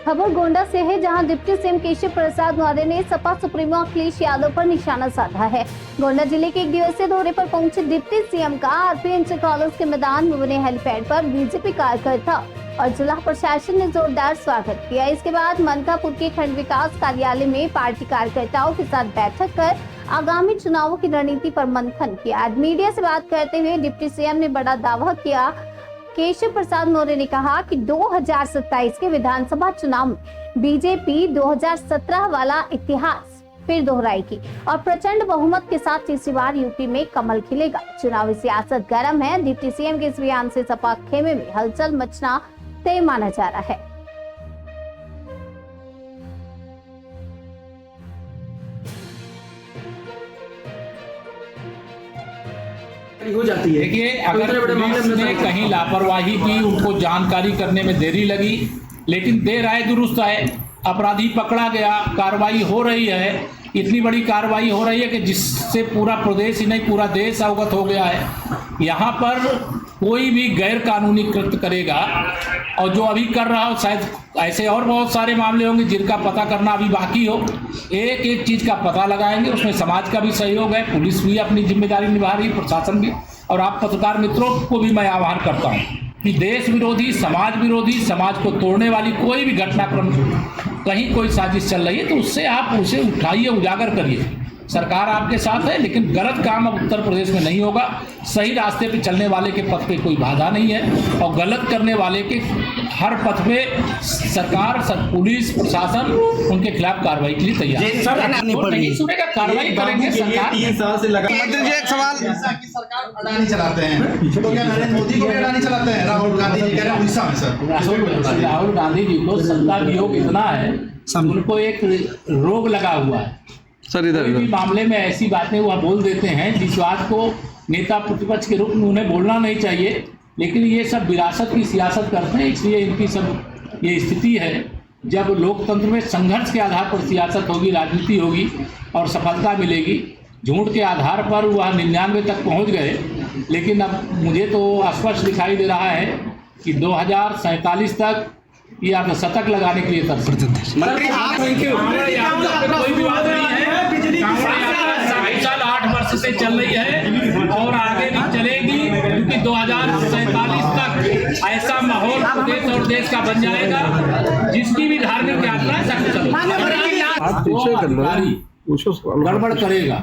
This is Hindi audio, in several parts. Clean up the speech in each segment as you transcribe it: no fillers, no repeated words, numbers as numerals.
खबर गोंडा से है, जहां डिप्टी सीएम केशव प्रसाद मौर्य ने सपा सुप्रीमो अखिलेश यादव पर निशाना साधा है। गोंडा जिले के एक दिवसीय दौरे पर पहुंचे डिप्टी सीएम का आरपी इंटर कॉलेज के मैदान में बने हेलीपैड पर बीजेपी कार्यकर्ता और जिला प्रशासन ने जोरदार स्वागत किया। इसके बाद मनकापुर के खंड विकास कार्यालय में पार्टी कार्यकर्ताओं के साथ बैठक कर आगामी चुनावों की रणनीति पर मंथन किया। आज मीडिया से बात करते हुए डिप्टी सीएम ने बड़ा दावा किया। केशव प्रसाद मौर्य ने कहा कि 2027 के विधानसभा चुनाव में बीजेपी 2017 वाला इतिहास फिर दोहराएगी और प्रचंड बहुमत के साथ तीसरी बार यूपी में कमल खिलेगा। चुनावी सियासत गर्म है। डिप्टी सीएम के इस बयान से सपा खेमे में हलचल मचना तय माना जा रहा है। हो जाती है। देखिए, अगर पुलिस ने कहीं लापरवाही की, उनको जानकारी करने में देरी लगी, लेकिन देर आए दुरुस्त आए, अपराधी पकड़ा गया, कार्रवाई हो रही है। इतनी बड़ी कार्रवाई हो रही है कि जिससे पूरा प्रदेश ही नहीं पूरा देश अवगत हो गया है। यहाँ पर कोई भी गैर कानूनी कृत्य करेगा, और जो अभी कर रहा हो, शायद ऐसे और बहुत सारे मामले होंगे जिनका पता करना अभी बाकी हो। एक एक चीज़ का पता लगाएंगे, उसमें समाज का भी सहयोग है, पुलिस भी अपनी जिम्मेदारी निभा रही है, प्रशासन भी। और आप पत्रकार मित्रों को भी मैं आह्वान करता हूँ कि देश विरोधी, समाज को तोड़ने वाली कोई भी घटनाक्रम कहीं कोई साजिश चल रही है तो उससे आप उसे उठाइए, उजागर करिए। सरकार आपके साथ है, लेकिन गलत काम अब उत्तर प्रदेश में नहीं होगा। सही रास्ते पे चलने वाले के पथ पे कोई बाधा नहीं है, और गलत करने वाले के हर पथ पे सरकार, पुलिस, प्रशासन उनके खिलाफ कार्रवाई के लिए तैयार है। नहीं सुनेगा, कार्रवाई करेंगे। सरकार 3 साल से लगा। एक सवाल, सरकार अडानी चलाते हैं तो क्या नरेंद्र मोदी को भी अडानी चलाते हैं? राहुल गांधी जी कह रहे हैं उड़ीसा में सर। राहुल गांधी जी को सत्ता वियोग इतना है, उनको एक रोग लगा हुआ है। सर इधर कोई भी मामले में ऐसी बातें वह बोल देते हैं जिस बात को नेता प्रतिपक्ष के रूप में उन्हें बोलना नहीं चाहिए, लेकिन ये सब विरासत की सियासत करते हैं। इसलिए इनकी सब ये स्थिति है। जब लोकतंत्र में संघर्ष के आधार पर सियासत होगी, राजनीति होगी और सफलता मिलेगी। झूठ के आधार पर वह 99 तक पहुंच गए, लेकिन अब मुझे तो स्पष्ट दिखाई दे रहा है कि 2047 तक ये आप शतक लगाने के लिए तत्पर कोई विवाद नहीं है। कांवड़ यात्रा साल 8 वर्ष से चल रही है और आगे भी चलेगी, क्योंकि 2047 तक ऐसा माहौल प्रदेश और देश का बन जाएगा जिसकी भी धार्मिक यात्रा गड़बड़ करेगा।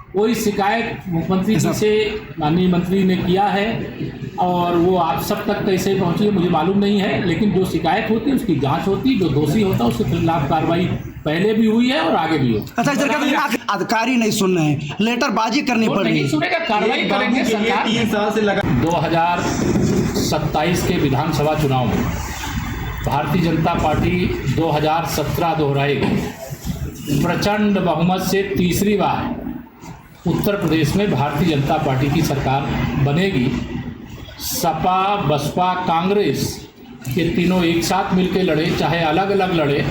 कोई शिकायत मुख्यमंत्री जी से माननीय मंत्री ने किया है, और वो आप सब तक कैसे पहुंची है मुझे मालूम नहीं है, लेकिन जो शिकायत होती है उसकी जांच होती है, जो दोषी होता है उसके खिलाफ कार्रवाई पहले भी हुई है और आगे भी हो। अच्छा सरकार अधिकारी नहीं सुन रहे हैं, लेटरबाजी करनी पड़ रही है। सुनेगा, कार्रवाई करेंगे। सरकार 3 साल से लगा। 2027 के विधानसभा चुनाव में भारतीय जनता पार्टी 2017 दोहराएगी। प्रचंड बहुमत से तीसरी बार उत्तर प्रदेश में भारतीय जनता पार्टी की सरकार बनेगी। सपा, बसपा, कांग्रेस ये तीनों एक साथ मिलकर लड़े, चाहे अलग अलग लड़े,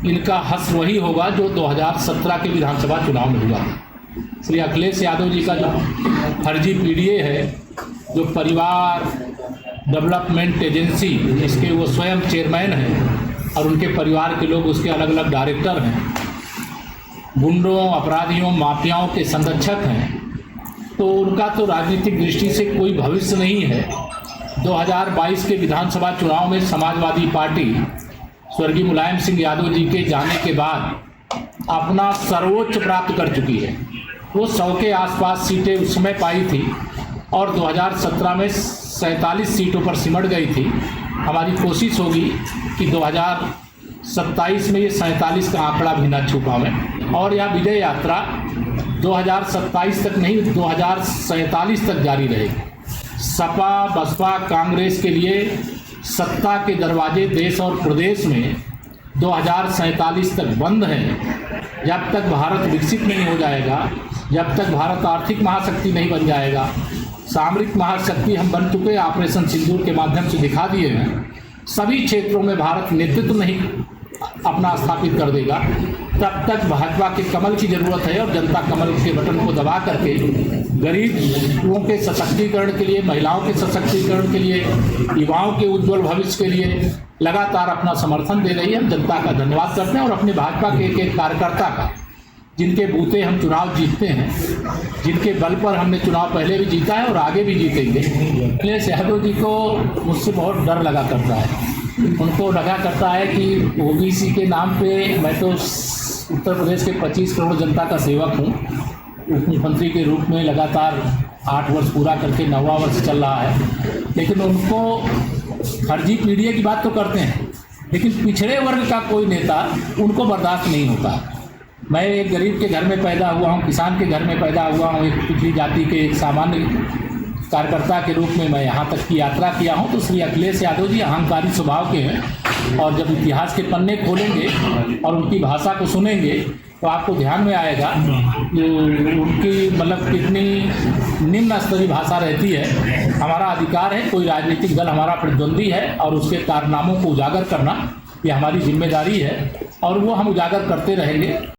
इनका हश्र वही होगा जो 2017 के विधानसभा चुनाव में हुआ। श्री अखिलेश यादव जी का जो फर्जी पीडीए है, जो परिवार डेवलपमेंट एजेंसी, इसके वो स्वयं चेयरमैन हैं और उनके परिवार के लोग उसके अलग अलग डायरेक्टर हैं, गुंडों, अपराधियों, माफियाओं के संरक्षक हैं, तो उनका तो राजनीतिक दृष्टि से कोई भविष्य नहीं है। 2022 के विधानसभा चुनाव में समाजवादी पार्टी स्वर्गीय मुलायम सिंह यादव जी के जाने के बाद अपना सर्वोच्च प्राप्त कर चुकी है। वो 100 के आसपास सीटें उस समय पाई थी और 2017 में 47 सीटों पर सिमट गई थी। हमारी कोशिश होगी कि 2027 में ये 47 का आंकड़ा भी न छू पावें, और यह विजय यात्रा 2027 तक नहीं 2047 तक जारी रहेगी। सपा, बसपा, कांग्रेस के लिए सत्ता के दरवाजे देश और प्रदेश में 2047 तक बंद हैं। जब तक भारत विकसित नहीं हो जाएगा, जब तक भारत आर्थिक महाशक्ति नहीं बन जाएगा, सामरिक महाशक्ति हम बन चुके, ऑपरेशन सिंदूर के माध्यम से दिखा दिए हैं, सभी क्षेत्रों में भारत नेतृत्व नहीं अपना स्थापित कर देगा, तब तक भाजपा के कमल की जरूरत है। और जनता कमल के बटन को दबा करके गरीबों के सशक्तिकरण के लिए, महिलाओं के सशक्तिकरण के लिए, युवाओं के उज्जवल भविष्य के लिए लगातार अपना समर्थन दे रही है। हम जनता का धन्यवाद करते हैं और अपने भाजपा के एक कार्यकर्ता का, जिनके बूते हम चुनाव जीतते हैं, जिनके बल पर हमने चुनाव पहले भी जीता है और आगे भी जीतेंगे। अखिलेश यादव जी को मुझसे बहुत डर लगा करता है। उनको लगा करता है कि ओबीसी के नाम पे मैं तो उत्तर प्रदेश के 25 करोड़ जनता का सेवक हूँ। उप मुख्यमंत्री के रूप में लगातार 8 वर्ष पूरा करके 9वां वर्ष चल रहा है, लेकिन उनको फर्जी पीडीए की बात तो करते हैं, लेकिन पिछड़े वर्ग का कोई नेता उनको बर्दाश्त नहीं होता। मैं एक गरीब के घर में पैदा हुआ हूँ, किसान के घर में पैदा हुआ हूँ, एक पिछड़ी जाति के एक सामान्य कार्यकर्ता के रूप में मैं यहाँ तक की यात्रा किया हूँ। तो श्री अखिलेश यादव जी अहंकारी स्वभाव के हैं, और जब इतिहास के पन्ने खोलेंगे और उनकी भाषा को सुनेंगे तो आपको ध्यान में आएगा कि उनकी मतलब कितनी निम्न स्तरीय भाषा रहती है। हमारा अधिकार है, कोई राजनीतिक दल हमारा प्रतिद्वंदी है और उसके कारनामों को उजागर करना ये हमारी जिम्मेदारी है, और वो हम उजागर करते रहेंगे।